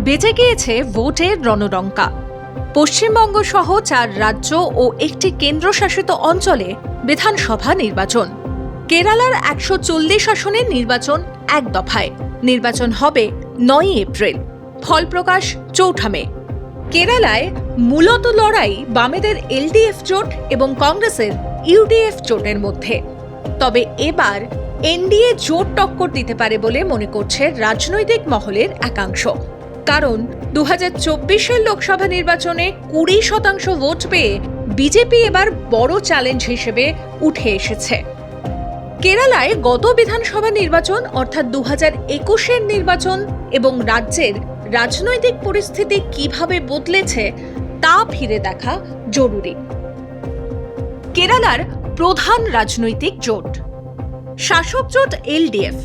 বেজে গিয়েছে ভোটের রণডঙ্কা। পশ্চিমবঙ্গ সহ 4 রাজ্য ও একটি কেন্দ্রশাসিত অঞ্চলে বিধানসভা নির্বাচন। কেরালার 140 আসনের নির্বাচন এক দফায়। নির্বাচন হবে 9 এপ্রিল, ফল প্রকাশ 4 মে। কেরালায় মূলত লড়াই বামেদের এলডিএফ জোট এবং কংগ্রেসের ইউডিএফ জোটের মধ্যে। তবে এবার এনডিএ জোট টক্কর দিতে পারে বলে মনে করছে রাজনৈতিক মহলের একাংশ। কারণ 2024 লোকসভা নির্বাচনে 20% ভোট পেয়ে বিজেপি এবার বড় চ্যালেঞ্জ হিসেবে উঠে এসেছে। কেরালায় গত বিধানসভা নির্বাচন অর্থাৎ 2021 নির্বাচন এবং রাজ্যের রাজনৈতিক পরিস্থিতি কিভাবে বদলেছে তা ফিরে দেখা জরুরি। কেরালার প্রধান রাজনৈতিক জোট: শাসক জোট এলডিএফ,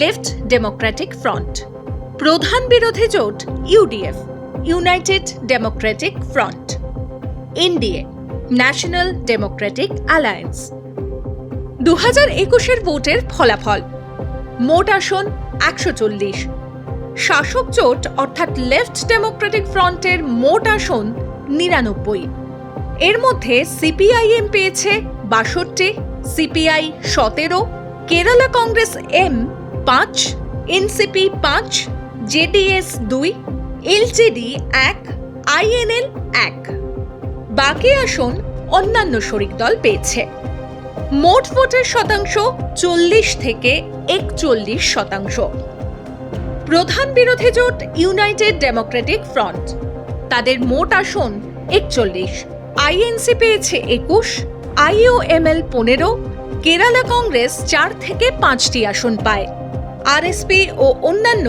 লেফট ডেমোক্রেটিক ফ্রন্ট; প্রধান বিরোধী জোট UDF, United Democratic front; NDA, national Democratic alliance. 2021 ভোটের ফলাফল: মোট আসন 140। শাসক জোট অর্থাৎ লেফট ডেমোক্রেটিক ফ্রন্টের মোট আসন 99। এর মধ্যে সিপিআইএম পেয়েছে 62, CPI 17, Kerala Congress M 5, NCP 5, JDS 2, LJD 1, INL 1। বাকি আসন অন্যান্য শরিক দল পেয়েছে। মোট ভোটের শতাংশ 40 থেকে 41%। প্রধান বিরোধী জোট ইউনাইটেড ডেমোক্রেটিক ফ্রন্ট, তাদের মোট আসন 41। আইএনসি পেয়েছে 21, আইইউএমএল 15, কেরালা কংগ্রেস 4 থেকে 5টি আসন পায়। আরএসপি ও অন্যান্য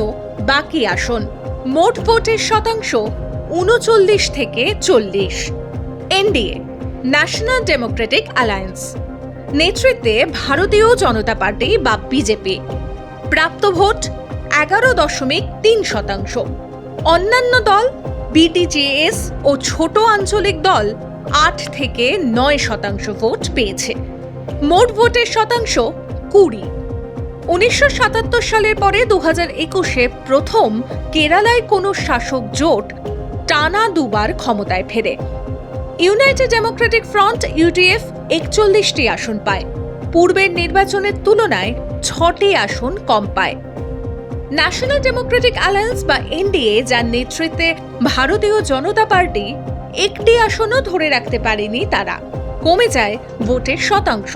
বাকি আসন। মোট ভোটের শতাংশ 39 থেকে 40। এনডিএ, ন্যাশনাল ডেমোক্রেটিক অ্যালায়েন্স, নেতৃত্বে ভারতীয় জনতা পার্টি বা বিজেপি। প্রাপ্ত ভোট 11.3%। অন্যান্য দল বিটিজেএস ও ছোট আঞ্চলিক দল 8 থেকে 9% ভোট পেয়েছে। মোট ভোটের শতাংশ 20। 1977 সালের পরে 2021 প্রথম কেরালায় কোনো শাসক জোট টানা দুবার ক্ষমতায় ফেরে। ইউনাইটেড ডেমোক্রেটিক ফ্রন্ট ইউডিএফ 41টি আসন পায়, পূর্বের নির্বাচনের তুলনায় 6টি আসন কম পায়। ন্যাশনাল ডেমোক্রেটিক অ্যালায়েন্স বা এনডিএ, যার নেতৃত্বে ভারতীয় জনতা পার্টি, একটি আসনও ধরে রাখতে পারেনি তারা, কমে যায় ভোটের শতাংশ।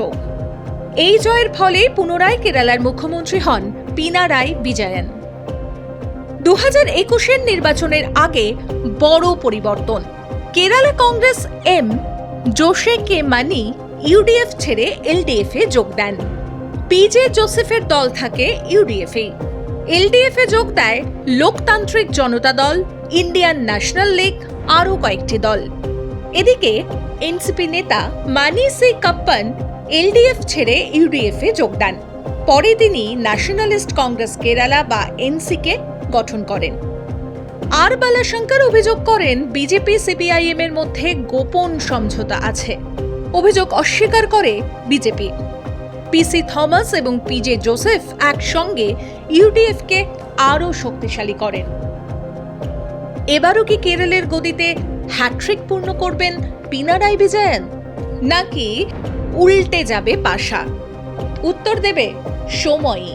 এই জয়ের ফলে পুনরায় কেরালার মুখ্যমন্ত্রী হন পিনারাই বিজয়ন। 2021 নির্বাচনের আগে বড় পরিবর্তন: কেরালা কংগ্রেস এম জোসে কে মানি ইউডিএফ ছেড়ে এলডিএফে যোগ দেন। পিজে জোসেফের দল থাকে ইউডিএফে। এলডিএফে যোগ দেয় লোকতান্ত্রিক জনতা দল, ইন্ডিয়ান ন্যাশনাল লীগ, আরও কয়েকটি দল। এদিকে এনসিপি নেতা মানি সি কাপ্পান এলডিএফ ছেড়ে ইউডিএফে যোগ দেন। পরে তিনি ন্যাশনালিস্ট কংগ্রেস কেরালা বা এনসিকে গঠন করেন। আর বালাশঙ্কর অভিযোগ করেন বিজেপি সিপিআইএম এর মধ্যে গোপন সমঝোতা আছে। অভিযোগ অস্বীকার করে বিজেপি। পিসি থমাস এবং পিজে জোসেফ একসঙ্গে ইউডিএফকে আরও শক্তিশালী করেন। এবারও কি কেরলের গদিতে হ্যাট্রিক পূর্ণ করবেন পিনারাই বিজয়ন, নাকি উল্টে যাবে পাশা? উত্তর দেবে সময়ই।